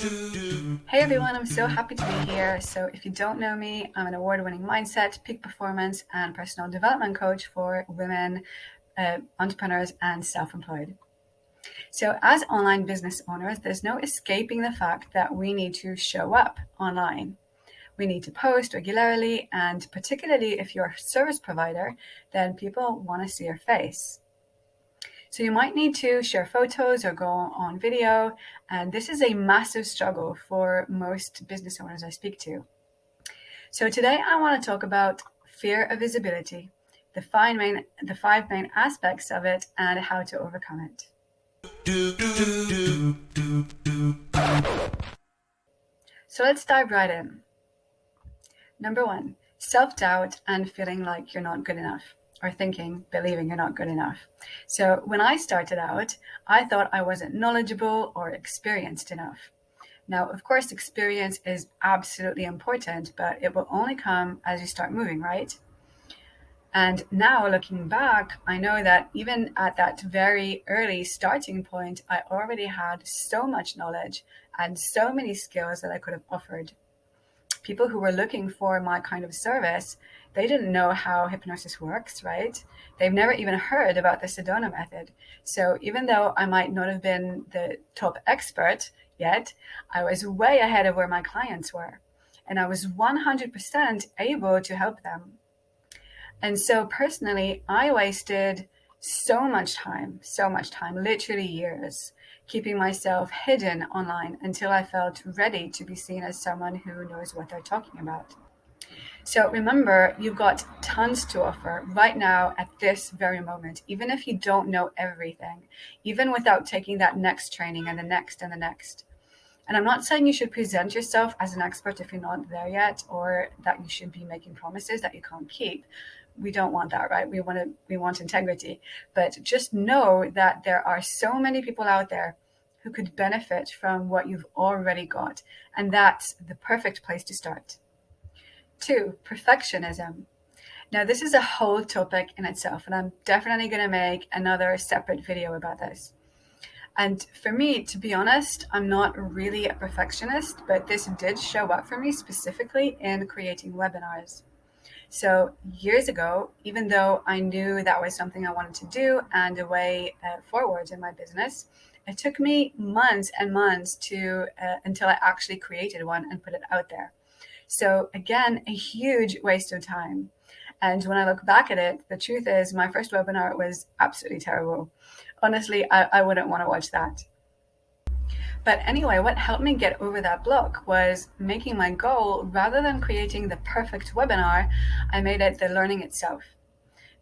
Hey everyone, I'm so happy to be here. So, if you don't know me, I'm an award winning mindset, peak performance, and personal development coach for women, entrepreneurs, and self employed. So, as online business owners, there's no escaping the fact that we need to show up online. We need to post regularly, and particularly if you're a service provider, then people want to see your face. So you might need to share photos or go on video, and this is a massive struggle for most business owners I speak to. So today I want to talk about fear of visibility, the five main aspects of it, and how to overcome it. So let's dive right in. Number one, self-doubt and feeling like you're not good enough, or believing you're not good enough. So when I started out, I thought I wasn't knowledgeable or experienced enough. Now, of course, experience is absolutely important, but it will only come as you start moving, right? And now looking back, I know that even at that very early starting point, I already had so much knowledge and so many skills that I could have offered. People who were looking for my kind of service, they didn't know how hypnosis works, right? They've never even heard about the Sedona method. So even though I might not have been the top expert yet, I was way ahead of where my clients were. And I was 100% able to help them. And so personally, I wasted so much time, literally years, keeping myself hidden online until I felt ready to be seen as someone who knows what they're talking about. So remember, you've got tons to offer right now at this very moment, even if you don't know everything, even without taking that next training and the next and the next. And I'm not saying you should present yourself as an expert if you're not there yet, or that you should be making promises that you can't keep. We don't want that, right? We want integrity. But just know that there are so many people out there who could benefit from what you've already got. And that's the perfect place to start. 2, perfectionism. Now, this is a whole topic in itself, and I'm definitely going to make another separate video about this. And for me, to be honest, I'm not really a perfectionist, but this did show up for me specifically in creating webinars. So years ago, even though I knew that was something I wanted to do and a way forward in my business, it took me months and months until I actually created one and put it out there. So again, a huge waste of time. And when I look back at it, the truth is my first webinar was absolutely terrible. Honestly, I wouldn't want to watch that. But anyway, what helped me get over that block was making my goal, rather than creating the perfect webinar, I made it the learning itself.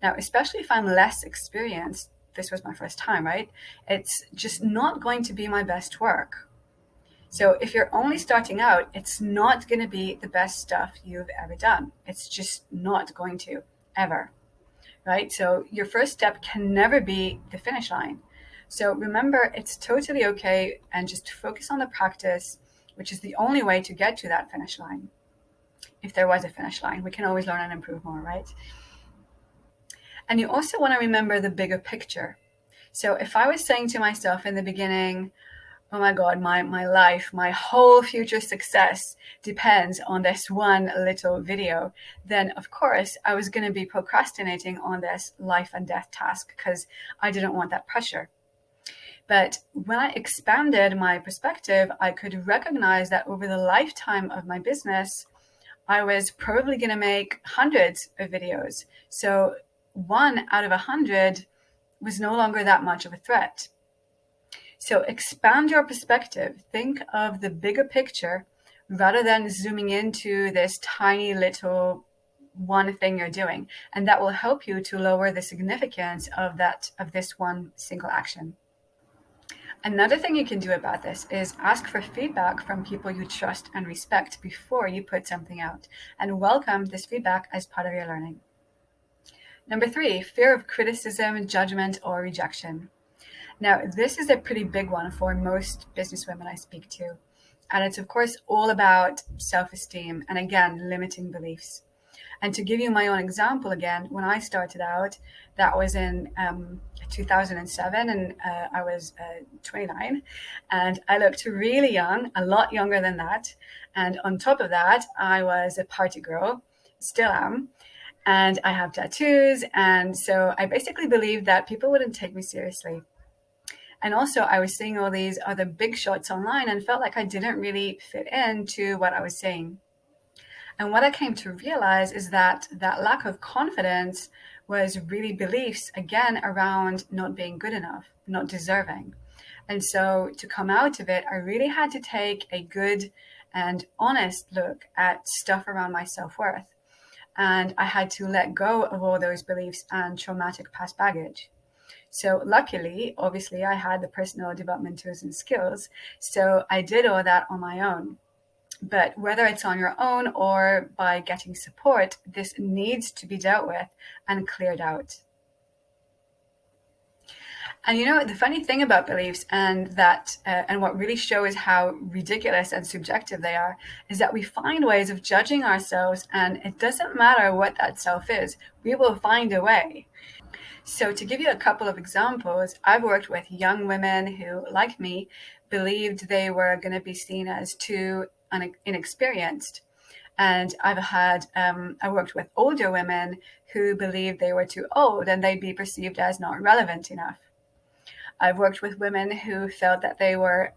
Now, especially if I'm less experienced, this was my first time, right? It's just not going to be my best work. So if you're only starting out, it's not going to be the best stuff you've ever done. It's just not going to, ever, right? So your first step can never be the finish line. So remember, it's totally okay, and just focus on the practice, which is the only way to get to that finish line. If there was a finish line, we can always learn and improve more, right? And you also want to remember the bigger picture. So if I was saying to myself in the beginning, oh my God, my life, my whole future success depends on this one little video, then of course I was going to be procrastinating on this life and death task because I didn't want that pressure. But when I expanded my perspective, I could recognize that over the lifetime of my business, I was probably going to make hundreds of videos. So 1 out of 100 was no longer that much of a threat. So expand your perspective. Think of the bigger picture rather than zooming into this tiny little one thing you're doing. And that will help you to lower the significance of this one single action. Another thing you can do about this is ask for feedback from people you trust and respect before you put something out, and welcome this feedback as part of your learning. Number 3, fear of criticism, judgment, or rejection. Now, this is a pretty big one for most business women I speak to. And it's, of course, all about self-esteem and, again, limiting beliefs. And to give you my own example again, when I started out, that was in 2007, and I was 29, and I looked really young, a lot younger than that. And on top of that, I was a party girl, still am, and I have tattoos. And so I basically believed that people wouldn't take me seriously. And also, I was seeing all these other big shots online and felt like I didn't really fit into what I was saying. And what I came to realize is that that lack of confidence was really beliefs, again, around not being good enough, not deserving. And so to come out of it, I really had to take a good and honest look at stuff around my self-worth. And I had to let go of all those beliefs and traumatic past baggage. So luckily, obviously, I had the personal development tools and skills. So I did all that on my own. But whether it's on your own or by getting support, this needs to be dealt with and cleared out. And the funny thing about beliefs and what really shows how ridiculous and subjective they are is that we find ways of judging ourselves, and it doesn't matter what that self is, we will find a way. So to give you a couple of examples, I've worked with young women who, like me, believed they were going to be seen as too inexperienced. And I worked with older women who believed they were too old and they'd be perceived as not relevant enough. I've worked with women who felt that they were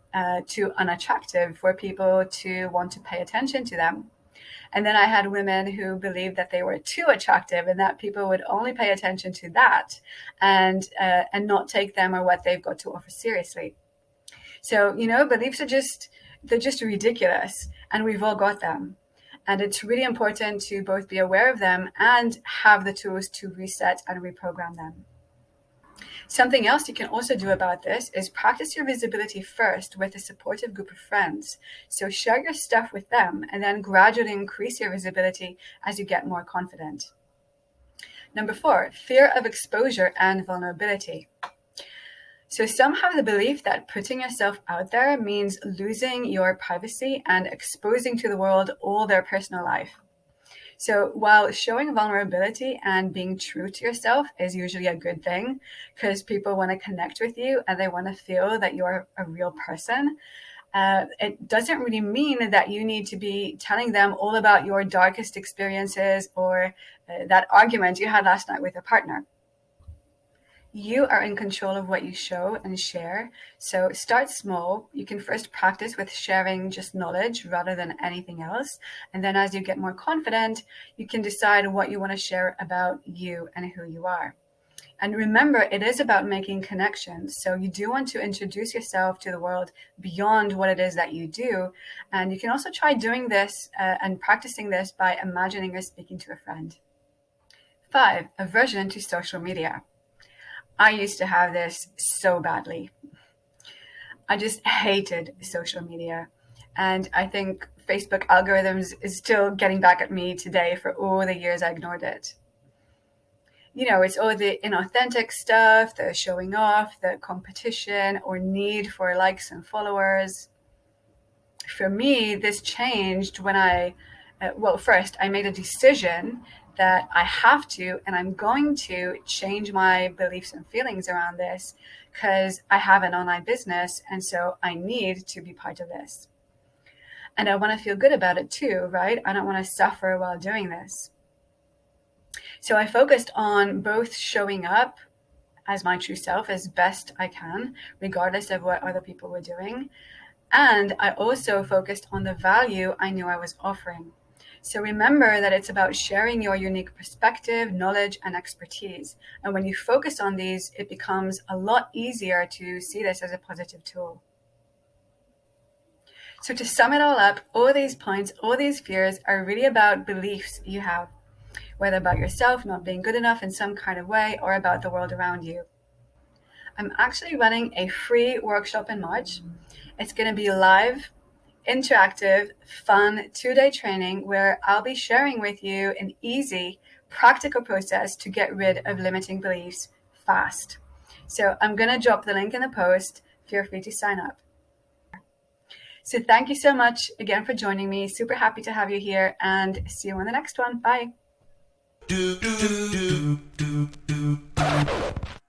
too unattractive for people to want to pay attention to them. And then I had women who believed that they were too attractive and that people would only pay attention to that and not take them or what they've got to offer seriously. So, beliefs they're just ridiculous, and we've all got them. And it's really important to both be aware of them and have the tools to reset and reprogram them. Something else you can also do about this is practice your visibility first with a supportive group of friends. So share your stuff with them and then gradually increase your visibility as you get more confident. Number 4, fear of exposure and vulnerability. So some have the belief that putting yourself out there means losing your privacy and exposing to the world all their personal life. So while showing vulnerability and being true to yourself is usually a good thing because people want to connect with you and they want to feel that you're a real person, it doesn't really mean that you need to be telling them all about your darkest experiences or that argument you had last night with your partner. You are in control of what you show and share. So start small. You can first practice with sharing just knowledge rather than anything else. And then as you get more confident, you can decide what you want to share about you and who you are. And remember, it is about making connections. So you do want to introduce yourself to the world beyond what it is that you do. And you can also try doing this and practicing this by imagining you're speaking to a friend. 5, aversion to social media. I used to have this so badly. I just hated social media. And I think Facebook algorithms is still getting back at me today for all the years I ignored it. It's all the inauthentic stuff, the showing off, the competition or need for likes and followers. For me, this changed when first I made a decision that I have to, and I'm going to change my beliefs and feelings around this because I have an online business. And so I need to be part of this. And I want to feel good about it too, right? I don't want to suffer while doing this. So I focused on both showing up as my true self as best I can, regardless of what other people were doing. And I also focused on the value I knew I was offering. So remember that it's about sharing your unique perspective, knowledge, and expertise. And when you focus on these, it becomes a lot easier to see this as a positive tool. So to sum it all up, all these points, all these fears are really about beliefs you have, whether about yourself not being good enough in some kind of way or about the world around you. I'm actually running a free workshop in March. It's going to be live, interactive, fun 2-day training where I'll be sharing with you an easy, practical process to get rid of limiting beliefs fast. So I'm going to drop the link in the post. Feel free to sign up. So thank you so much again for joining me. Super happy to have you here and see you on the next one. Bye. do do do do do do.